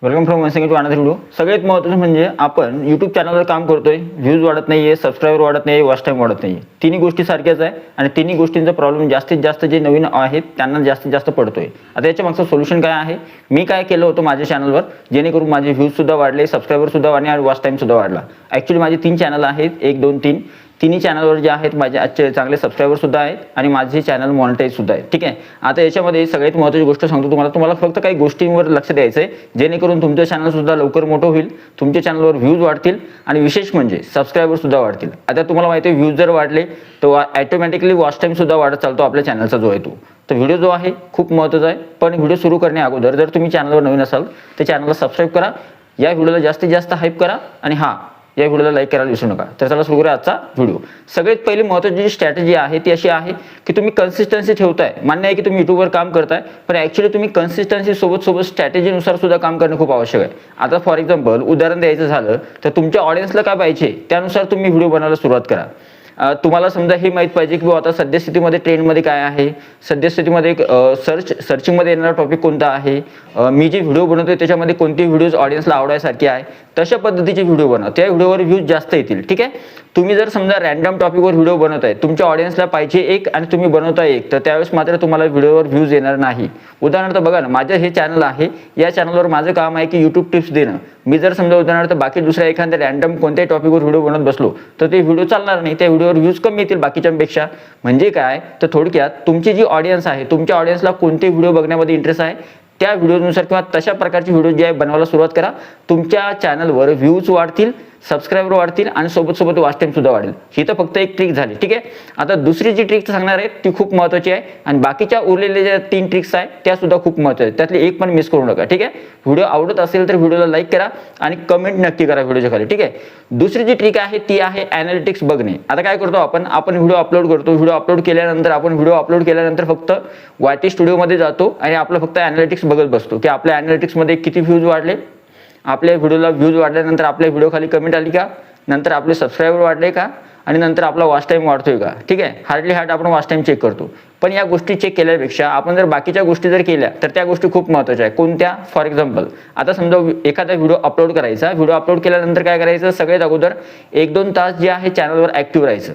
Welcome from one second to another video. सगळ्यात महत्त्वाचं म्हणजे आपण यूट्यूब चॅनलवर काम करतोय, व्ह्यूज वाढत नाहीये, सबस्क्रायबर वाढत नाही, वॉच टाईम वाढत नाही. तिन्ही गोष्टी सारख्याच आहे आणि तिन्ही गोष्टींचा प्रॉब्लेम जास्तीत जास्त जे नवीन आहेत त्यांना जास्तीत जास्त पडतोय. आता याच्या मागचं सोल्युशन काय आहे? मी काय केलं होतं माझ्या चॅनलवर जेणेकरून माझे व्ह्यूज सुद्धा वाढले, सबस्क्रायबर सुद्धा वाढले आणि वॉच टाईम सुद्धा वाढला. ॲक्च्युली माझे 3 चॅनल आहेत, 1, 2, 3. तिन्ही चॅनलवर जे आहेत माझे आजचे चांगले सबस्क्रायबर सुद्धा आहेत आणि माझे चॅनल मॉनिटाईज सुद्धा आहे. ठीक आहे. आता याच्यामध्ये सगळ्यात महत्त्वाची गोष्ट सांगतो तुम्हाला फक्त काही गोष्टींवर लक्ष द्यायचं आहे जेणेकरून तुमचं चॅनल सुद्धा लवकर मोठं होईल, तुमच्या चॅनलवर व्ह्यूज वाढतील आणि विशेष म्हणजे सबस्क्रायबर सुद्धा वाढतील. आता तुम्हाला माहिती आहे व्ह्यूज जर वाढले तर ऑटोमॅटिकली वॉच टाईम सुद्धा वाढत चालतो आपल्या चॅनलचा जो आहे तो. तर व्हिडिओ जो आहे खूप महत्त्वाचा आहे. पण व्हिडिओ सुरू करण्या अगोदर जर तुम्ही चॅनलवर नवीन असाल तर चॅनलला सबस्क्राईब करा, या व्हिडिओला जास्तीत जास्त हाईप करा आणि या व्हिडिओला लाईक करायला विसरू नका. तर चला सुरू करूया आजचा व्हिडिओ. सगळ्यात पहिली महत्त्वाची जी स्ट्रॅटेजी आहे ती अशी आहे की तुम्ही कन्सिस्टन्सी ठेवताय. मान्य आहे की तुम्ही यूट्यूबवर काम करताय, पण ॲक्च्युली तुम्ही कन्सिस्टन्सी सोबत स्ट्रॅटेजीनुसार सुद्धा काम करणं खूप आवश्यक आहे. आता फॉर एक्झाम्पल उदाहरण द्यायचं झालं तर तुमच्या ऑडियन्सला काय पाहिजे त्यानुसार तुम्ही व्हिडिओ बनवायला सुरुवात करा. तुम्हाला समजा हे माहीत पाहिजे की आता सद्यस्थितीमध्ये ट्रेंडमध्ये काय आहे, सद्यस्थितीमध्ये सर्चिंगमध्ये येणारा टॉपिक कोणता आहे, मी जे व्हिडिओ बनवतोय त्याच्यामध्ये कोणते व्हिडिओज ऑडियन्सला आवडायसारखे आहे, तशा पद्धतीचे व्हिडिओ बनवा. त्या व्हिडिओवर व्ह्यूज जास्त येतील. ठीक आहे. तुम्ही जर समजा रॅन्डम टॉपिकवर व्हिडिओ बनवताय, तुमच्या ऑडियन्सला पाहिजे एक आणि तुम्ही बनवताय एक, तर त्यावेळेस मात्र तुम्हाला व्हिडिओवर व्ह्यूज येणार नाही. उदाहरणार्थ बघा ना, माझं हे चॅनल आहे, या चॅनलवर माझं काम आहे की यूट्यूब टिप्स देणं. मी जर समजा उदाहरणार्थ बाकी दुसऱ्या एखाद्या रॅन्डम कोणत्याही टॉपिकवर व्हिडिओ बनवत बसलो तर ते व्हिडिओ चालणार नाही, त्या व्हिडिओवर व्ह्यूज कमी येतील बाकीच्यांपेक्षा. म्हणजे काय तर थोडक्यात तुमची जी ऑडियन्स आहे, तुमच्या ऑडियन्सला कोणते व्हिडिओ बघण्यामध्ये इंटरेस्ट आहे त्या व्हिडिओनुसार किंवा तशा प्रकारचे व्हिडिओ जे आहे बनवायला सुरुवात करा. तुमच्या चॅनलवर व्ह्यूज वाढतील, सबस्क्रायबर वाढतील आणि सोबत वॉच टाईम सुद्धा वाढेल. ही तर फक्त एक ट्रिक झाली. ठीक आहे. आता दुसरी जी ट्रिक सांगणार आहे ती खूप महत्त्वाची आहे आणि बाकीच्या उरलेल्या ज्या 3 ट्रिक्स आहेत त्या सुद्धा खूप महत्त्वाच्या आहेत. त्यातली एक पण मिस करू नका. ठीक आहे. व्हिडिओ आवडत असेल तर व्हिडिओला लाईक करा आणि कमेंट नक्की करा व्हिडिओच्या खाली. ठीक आहे. दुसरी जी ट्रिक आहे ती आहे ॲनालिटिक्स बघणे. आता काय करतो आपण व्हिडिओ अपलोड करतो. व्हिडिओ अपलोड केल्यानंतर फक्त YT स्टुडिओमध्ये जातो आणि आपलं फक्त ॲनालिटिक्स बघत बसतो की आपल्या ॲनालिटिक्समध्ये किती व्ह्यूज वाढले, आपल्या व्हिडिओला व्ह्यूज वाढल्यानंतर आपल्या व्हिडिओ खाली कमेंट आली का, नंतर आपले सबस्क्रायबर वाढले का आणि नंतर आपला वॉच टाईम वाढतोय का. ठीक आहे. हार्डली आपण वॉच टाईम चेक करतो. पण या गोष्टी चेक केल्यापेक्षा आपण जर बाकीच्या गोष्टी जर केल्या तर त्या गोष्टी खूप महत्त्वाच्या आहे. कोणत्या? फॉर एक्झाम्पल आता समजा एखादा व्हिडिओ अपलोड करायचा, व्हिडिओ अपलोड केल्यानंतर काय करायचं, सगळ्यात अगोदर 1-2 तास जे आहे चॅनलवर ॲक्टिव्ह राहायचं.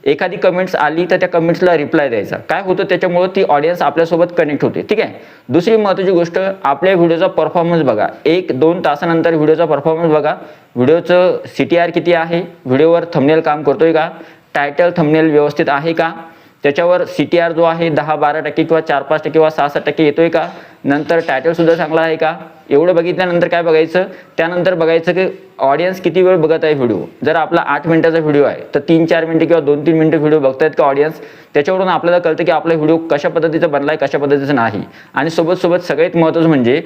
एखादी कमेंट्स आली तर त्या कमेंट्सला रिप्लाय द्यायचा. काय होतं त्याच्यामुळे ती ऑडियन्स आपल्यासोबत कनेक्ट होते. ठीक आहे. दुसरी महत्त्वाची गोष्ट, आपल्या व्हिडिओचा परफॉर्मन्स बघा. 1-2 तासानंतर व्हिडिओचा परफॉर्मन्स बघा. व्हिडिओचं CTR किती आहे, व्हिडिओवर थंबनेल काम करतोय का, टायटल थंबनेल व्यवस्थित आहे का, त्याच्यावर CTR जो आहे 10-12% किंवा 4-5% किंवा 6-7% येतोय का, नंतर टायटल सुद्धा चांगला आहे का. एवढं बघितल्यानंतर काय बघायचं, त्यानंतर बघायचं की ऑडियन्स किती वेळ बघत आहे व्हिडिओ. जर आपला 8 मिनिटाचा व्हिडिओ आहे तर 3-4 मिनिटं किंवा 2-3 मिनिटं व्हिडिओ बघतायत का ऑडियन्स, त्याच्यावरून आपल्याला कळतं की आपला व्हिडिओ कशा पद्धतीचा बनला आहे, कशा पद्धतीचा नाही. आणि सोबत सगळ्यात महत्त्वाचं म्हणजे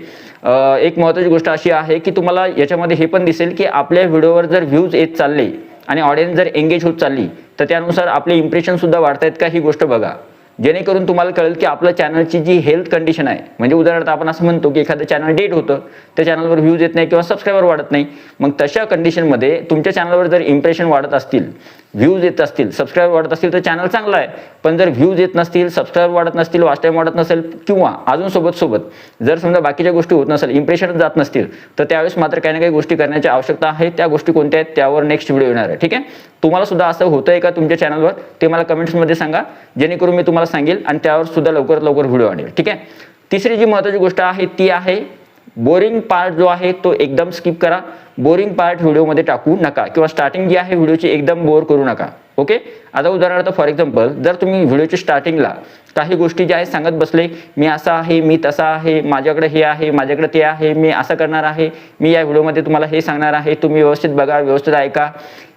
एक महत्त्वाची गोष्ट अशी आहे की तुम्हाला याच्यामध्ये हे पण दिसेल की आपल्या व्हिडिओवर जर व्ह्यूज येत चालले आणि ऑडियन्स जर एंगेज होत चालली तर त्यानुसार आपले इम्प्रेशन सुद्धा वाढतायत का ही गोष्ट बघा. जेणेकरून तुम्हाला कळेल की आपल्या चॅनलची जी हेल्थ कंडिशन आहे, म्हणजे उदाहरणार्थ आपण असं म्हणतो की एखादं चॅनल डेड होतं, त्या चॅनलवर व्ह्यूज येत नाही किंवा सबस्क्रायबर वाढत नाही. मग तशा कंडिशनमध्ये तुमच्या चॅनलवर जर इम्प्रेशन वाढत असतील, व्ह्यूज येत असतील, सबस्क्रायबर वाढत असतील तर चॅनल चांगला आहे. पण जर व्ह्यूज येत नसतील, सबस्क्रायबर वाढत नसतील, वॉच टाईम वाढत नसेल किंवा अजून सोबत जर समजा बाकीच्या गोष्टी होत नसेल, इम्प्रेशनच जात नसतील, तर त्यावेळेस मात्र काही ना काही गोष्टी करण्याची आवश्यकता आहे. त्या गोष्टी कोणत्या आहेत त्यावर नेक्स्ट व्हिडिओ येणार आहे. ठीक आहे. तुम्हाला सुद्धा असं होतंय का तुमच्या चॅनलवर ते मला कमेंट्समध्ये सांगा, जेणेकरून मी तुम्हाला सांगेल आणि त्यावर सुद्धा लवकरात लवकर व्हिडिओ आणेल. ठीक आहे. तिसरी जी महत्त्वाची गोष्ट आहे ती आहे बोरिंग पार्ट जो आहे तो एकदम स्किप करा. बोरिंग पार्ट व्हिडिओमध्ये टाकू नका किंवा स्टार्टिंग जी आहे व्हिडिओची एकदम बोर करू नका. ओके. आता उदाहरणार्थ फॉर एक्झाम्पल जर तुम्ही व्हिडिओच्या स्टार्टिंगला काही गोष्टी ज्या आहेत सांगत बसले, मी असा आहे, मी तसा आहे, माझ्याकडे हे आहे, माझ्याकडे ते आहे, मी असं करणार आहे, मी या व्हिडिओमध्ये तुम्हाला हे सांगणार आहे, तुम्ही व्यवस्थित बघा, व्यवस्थित ऐका,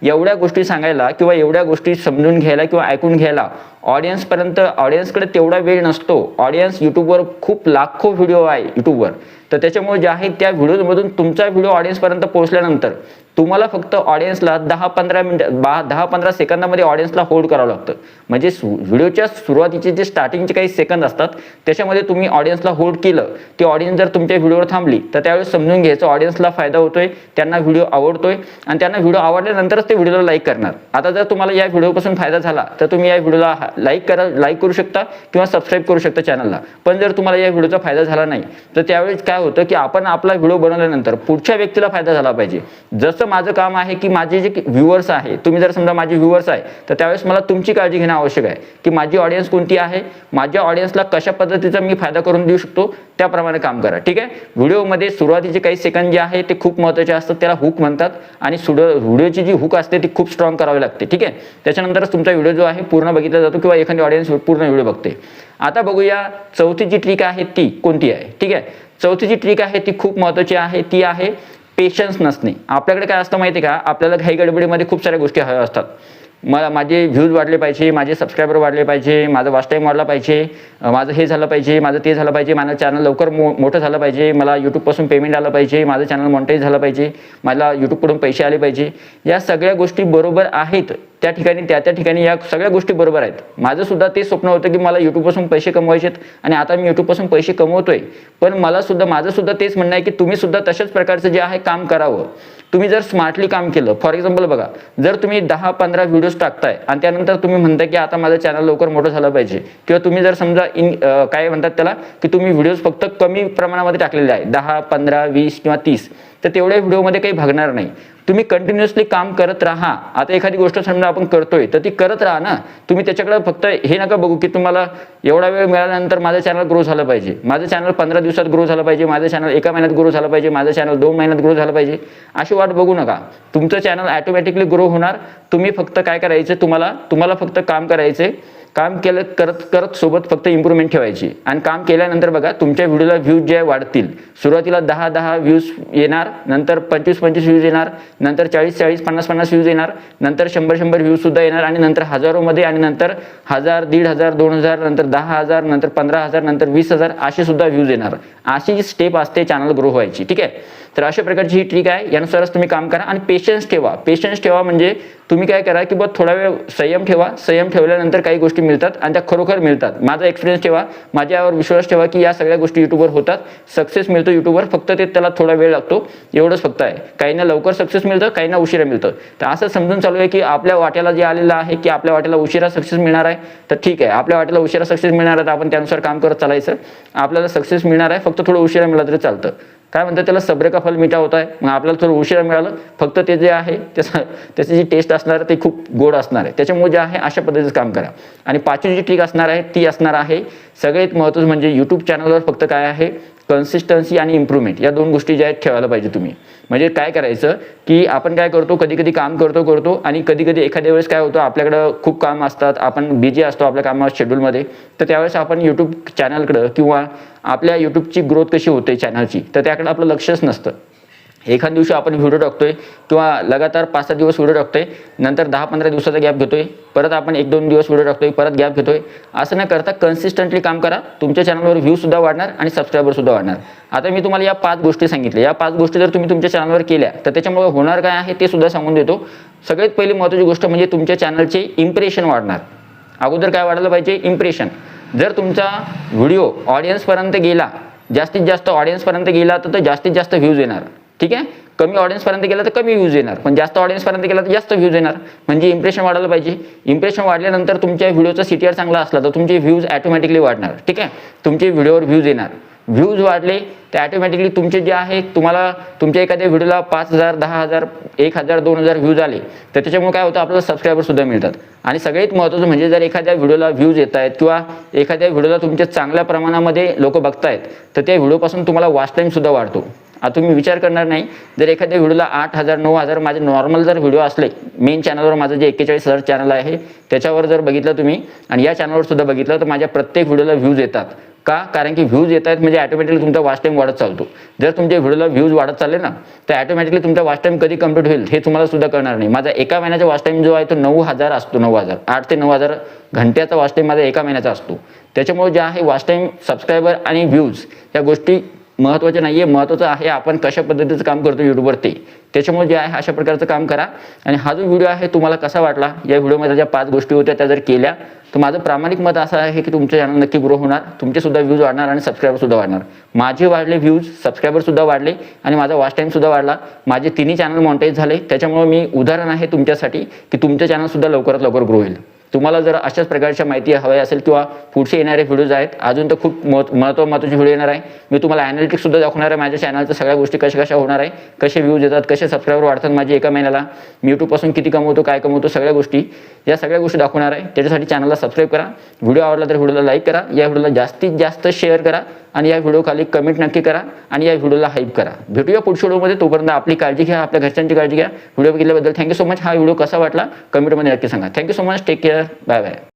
एवढ्या गोष्टी सांगायला किंवा एवढ्या गोष्टी समजून घ्यायला किंवा ऐकून घ्यायला ऑडियन्सकडे तेवढा वेळ नसतो. ऑडियन्स यूट्यूबवर खूप लाखो व्हिडिओ आहे यूट्यूबवर, तर त्याच्यामुळे जे आहे त्या व्हिडिओमधून तुमचा व्हिडिओ ऑडियन्सपर्यंत पोहोचल्यानंतर तुम्हाला फक्त ऑडियन्सला 10-15 सेकंदामध्ये ऑडियन्सला होल्ड करावं लागतं. म्हणजे व्हिडिओच्या सुरुवातीचे जे स्टार्टिंगचे काही सेकंद असतात त्याच्यामध्ये तुम्ही ऑडियन्सला होल्ड केलं, ती ऑडियन्स जर तुमच्या व्हिडिओवर थांबली तर त्यावेळेस समजून घ्यायचं ऑडियन्सला फायदा होतोय, त्यांना व्हिडिओ आवडतोय आणि त्यांना व्हिडिओ आवडल्यानंतरच ते व्हिडिओला लाईक करणार. आता जर तुम्हाला या व्हिडिओपासून फायदा झाला तर तुम्ही या व्हिडिओला लाईक करू शकता किंवा सबस्क्राईब करू शकता चॅनलला. पण जर तुम्हाला या व्हिडिओचा फायदा झाला नाही तर त्यावेळेस काय होतं की आपण आपला व्हिडिओ बनवल्यानंतर पुढच्या व्यक्तीला फायदा झाला पाहिजे. जसं माझं काम आहे की माझे जे व्ह्यूअर्स आहे, तुम्ही जर समजा माझे व्ह्यूअर्स आहे तर त्यावेळेस मला तुमची काळजी घेणं आवश्यक आहे की माझी ऑडियन्स कोणती आहे, माझ्या ऑडियन्सला कशा पद्धतीचा मी फायदा करून देऊ शकतो त्याप्रमाणे काम करा. ठीक आहे. व्हिडिओमध्ये सुरुवातीचे काही सेकंद जे आहे ते खूप महत्त्वाचे असतात, त्याला हुक म्हणतात आणि व्हिडिओची जी हुक असते ती खूप स्ट्रॉंग करावी लागते. ठीक आहे. त्याच्यानंतरच तुमचा व्हिडिओ जो आहे पूर्ण बघितला जातो किंवा एखादी ऑडियन्स पूर्ण व्हिडिओ बघते. आता बघूया चौथी जी ट्रिक आहे ती कोणती आहे. ठीक आहे. चौथी जी ट्रिक आहे ती खूप महत्त्वाची आहे, ती आहे पेशन्स नसणे. आपल्याकडे काय असतं माहिती आहे का, आपल्याला घाई गडबडीमध्ये खूप साऱ्या गोष्टी हव्या असतात. मला माझे व्ह्यूज वाढले पाहिजे, माझे सबस्क्रायबर वाढले पाहिजे, माझा वॉच टाईम वाढला पाहिजे, माझं हे झालं पाहिजे, माझं ते झालं पाहिजे, माझं चॅनल लवकर मोठं झालं पाहिजे, मला यूट्यूबपासून पेमेंट आलं पाहिजे, माझं चॅनल मॉनिटाईज झालं पाहिजे, मला यूट्यूबकडून पैसे आले पाहिजे. या सगळ्या गोष्टी बरोबर आहेत त्या ठिकाणी, त्या ठिकाणी या सगळ्या गोष्टी बरोबर आहेत. माझं सुद्धा ते स्वप्न होतं की मला यूट्यूबपासून पैसे कमवायचे आणि आता मी यूट्यूबपासून पैसे कमवतोय. पण माझं सुद्धा तेच म्हणणं आहे की तुम्ही सुद्धा तशाच प्रकारचं जे आहे काम करावं. तुम्ही जर स्मार्टली काम केलं, फॉर एक्झाम्पल बघा, जर तुम्ही 10-15 व्हिडिओज टाकताय आणि त्यानंतर तुम्ही म्हणताय की आता माझं चॅनल लवकर मोठं झालं पाहिजे, किंवा तुम्ही जर समजा काय म्हणतात त्याला की तुम्ही व्हिडिओज फक्त कमी प्रमाणामध्ये टाकलेले आहे, 10, 15, 20 किंवा 30, तर तेवढ्या व्हिडिओमध्ये काही भागणार नाही. तुम्ही कंटिन्युअसली काम करत राहा. आता एखादी गोष्ट समजा आपण करतोय तर ती करत राहा ना. तुम्ही त्याच्याकडे फक्त हे नका बघू की तुम्हाला एवढा वेळ मिळाल्यानंतर माझं चॅनल ग्रो झालं पाहिजे, माझं चॅनल 15 दिवसात ग्रो झालं पाहिजे, माझं चॅनल 1 महिन्यात ग्रो झालं पाहिजे, माझं चॅनल 2 महिन्यात ग्रो झालं पाहिजे, अशी वाट बघू नका. तुमचं चॅनल ऑटोमॅटिकली ग्रो होणार. तुम्ही फक्त काय करायचं, तुम्हाला फक्त काम करायचे. काम करत सोबत फक्त इम्प्रूव्हमेंट ठेवायची आणि काम केल्यानंतर बघा तुमच्या व्हिडिओला व्ह्यूज जे वाढतील. सुरुवातीला 10 व्ह्यूज येणार, नंतर 25 व्ह्यूज येणार, नंतर 40 50 व्ह्यूज येणार, नंतर 100 व्ह्यूज सुद्धा येणार आणि नंतर हजारोमध्ये, आणि नंतर 1000, 1500, 2000, नंतर 10,000, नंतर 15,000, नंतर 20,000 असे सुद्धा व्ह्यूज येणार. अशी जी स्टेप असते चॅनल ग्रो व्हायची. ठीक आहे. तर अशा प्रकारची ही ट्रिक आहे. यानुसारच तुम्ही काम करा आणि पेशन्स ठेवा. म्हणजे तुम्ही काय करा की थोडा वेळ संयम ठेवल्यानंतर काही गोष्टी मिळतात आणि त्या खरोखर मिळतात. माझा एक्सपिरियन्स ठेवा, माझ्यावर विश्वास ठेवा की या सगळ्या गोष्टी युट्यूबवर होतात. सक्सेस मिळतो युट्यूबवर, फक्त त्याला थोडा वेळ लागतो, एवढंच फक्त आहे. काहींना लवकर सक्सेस मिळतं, काहींना उशिरा मिळतं. तर असं समजून चालू आहे की आपल्या वाट्याला जे आलेलं आहे की आपल्या वाट्याला उशिरा सक्सेस मिळणार आहे, तर ठीक आहे, आपल्या वाट्याला उशिरा सक्सेस मिळणार आहे तर आपण त्यानुसार काम करत चालायचं. आपल्याला सक्सेस मिळणार आहे, फक्त थोडं उशिरा मिळालं तरी चालतं. काय म्हणतात त्याला, सब्र का फल मीठा होता है. मग आपल्याला थोडं उशिरा मिळालं, फक्त ते जे आहे त्याची जी टेस्ट असणार आहे ते खूप गोड असणार आहे. त्याच्यामुळे जे आहे अशा पद्धतीचं काम करा. आणि पाचवी जी ट्रिक असणार आहे ती असणार आहे सगळ्यात महत्त्वाचं म्हणजे यूट्यूब चॅनलवर फक्त काय आहे, कन्सिस्टन्सी आणि इम्प्रूव्हमेंट या दोन गोष्टी ज्या आहेत ठेवायला पाहिजे तुम्ही. म्हणजे काय करायचं की आपण काय करतो, कधी काम करतो आणि कधी एखाद्या वेळेस काय होतं, आपल्याकडं खूप काम असतात, आपण बिझी असतो आपल्या कामा शेड्यूलमध्ये, तर त्यावेळेस आपण यूट्यूब चॅनलकडं किंवा आपल्या यूट्यूबची ग्रोथ कशी होते चॅनलची, तर त्याकडे आपलं लक्षच नसतं. एखाद दिवशी आपण व्हिडिओ टाकतोय किंवा लगातार 5-6 दिवस व्हिडिओ टाकतोय, नंतर 10-15 दिवसाचा गॅप घेतोय, परत आपण 1-2 दिवस व्हिडिओ टाकतोय, परत गॅप घेतोय. असं न करता कन्सिस्टंटली काम करा. तुमच्या चॅनलवर व्ह्यू सुद्धा वाढणार आणि सबस्क्रायबर सुद्धा वाढणार. आता मी तुम्हाला या 5 गोष्टी सांगितल्या. या 5 गोष्टी जर तुम्ही तुमच्या चॅनलवर केल्या तर त्याच्यामुळे होणार काय आहे ते सुद्धा सांगून देतो. सगळ्यात पहिली महत्त्वाची गोष्ट म्हणजे तुमच्या चॅनलचे इम्प्रेशन वाढणार. अगोदर काय वाढायला पाहिजे, इम्प्रेशन. जर तुमचा व्हिडिओ ऑडियन्सपर्यंत गेला, जास्तीत जास्त ऑडियन्सपर्यंत गेला तर जास्तीत जास्त व्ह्यूज येणार. ठीक आहे. कमी ऑडियन्सपर्यंत गेला तर कमी व्ह्यूज येणार, पण जास्त ऑडियन्सपर्यंत गेला तर जास्त व्ह्यूज येणार. म्हणजे इम्प्रेशन वाढायला पाहिजे. इम्प्रेशन वाढल्यानंतर तुमच्या व्हिडिओचा CTR चांगला असला तर तुमचे व्ह्यूज ऑटोमॅटिकली वाढणार. ठीक आहे. तुमचे व्हिडिओवर व्ह्यूज येणार. व्ह्यूज वाढले तर ऑटोमॅटिकली तुमचे जे आहे, तुम्हाला तुमच्या एखाद्या व्हिडिओला 5,000, 10,000, 1,000, 2,000 व्ह्यूज आले तर त्याच्यामुळे काय होतं, आपल्याला सबस्क्रायबर सुद्धा मिळतात. आणि सगळ्यात महत्त्वाचं म्हणजे जर एखाद्या व्हिडिओला व्ह्यूज येत आहेत किंवा एखाद्या व्हिडिओला तुमच्या चांगल्या प्रमाणामध्ये लोक बघतायत तर त्या व्हिडिओपासून तुम्हाला वॉच टाईम सुद्धा वाढतो. आता तुम्ही विचार करणार नाही, जर एखाद्या व्हिडिओला 8,000, 9,000 माझे नॉर्मल जर व्हिडिओ असले, मेन चॅनलवर माझं जे 41,000 चॅनल आहे त्याच्यावर जर बघितलं तुम्ही आणि या चॅनलवर सुद्धा बघितलं तर माझ्या प्रत्येक व्हिडिओला व्ह्यूज येतात. का? कारण की व्ह्यूज येत आहेत म्हणजे ऑटोमॅटिकली तुमचा वॉच टाईम वाढत चालतो. जर तुमच्या व्हिडिओला व्ह्यूज वाढत चालले ना तर ऑटोमॅटिकली तुमचा वॉच टाईम कधी कंप्लीट होईल हे तुम्हाला सुद्धा कळणार नाही. माझा एका महिन्याचा वॉच टाईम जो आहे तो 9,000 असतो. 9,000 8 ते 9,000 घंट्याचा वॉच टाईम माझा एका महिन्याचा असतो. त्याच्यामुळे जे आहे वॉच टाईम, सबस्क्रायबर आणि व्ह्यूज या गोष्टी महत्त्वाचं नाही आहे. महत्त्वाचं आहे आपण कशा पद्धतीचं काम करतो यूट्यूबवर ते. त्याच्यामुळे जे आहे अशा प्रकारचं काम करा. आणि हा जो व्हिडिओ आहे तुम्हाला कसा वाटला, या व्हिडिओमध्ये ज्या 5 गोष्टी होत्या त्या जर केल्या तर माझं प्रामाणिक मत असं आहे की तुमचं चॅनल नक्की ग्रो होणार, तुमचे सुद्धा व्ह्यूज वाढणार आणि सबस्क्रायबर सुद्धा वाढणार. माझे वाढले व्ह्यूज, सबस्क्रायबर सुद्धा वाढले आणि माझा वॉच टाईम सुद्धा वाढला. माझे तिन्ही चॅनल मॉनिटाईज झाले. त्याच्यामुळे मी उदाहरण आहे तुमच्यासाठी की तुमचं चॅनल सुद्धा लवकरात लवकर ग्रो होईल. तुम्हाला जर अशाच प्रकारच्या माहिती हवी असेल किंवा पुढचे येणारे व्हिडिओज आहेत, अजून तर खूप महत्त्वाचे व्हिडिओ येणार आहे. मी तुम्हाला ॲनालिटिक्स सुद्धा दाखवणार आहे माझ्या चॅनलच्या सगळ्या गोष्टी कशा होणार आहे, कसे व्ह्यूज येतात, कसे सबस्क्रायबर वाढतात माझे एका महिन्याला, मी यूट्यूबपासून किती कमवतो, काय कमवतो, सगळ्या गोष्टी या सगळ्या गोष्टी दाखवणार आहे. त्याच्यासाठी चॅनलला सबस्क्राईब करा. व्हिडिओ आवडला तर व्हिडिओला लाईक करा, या व्हिडिओला जास्तीत जास्त शेअर करा आणि या व्हिडिओ खाली कमेंट नक्की करा आणि या व्हिडिओला हाईप करा. भेटूया पुढच्या व्हिडिओमध्ये. तोपर्यंत आपली काळजी घ्या, आपल्या घरच्यांची काळजी घ्या. व्हिडिओ बघितल्याबद्दल थँक्यू सो मच. हा व्हिडिओ कसा वाटला कमेंटमध्ये नक्की सांगा. Thank you so much. Take care. Bye bye.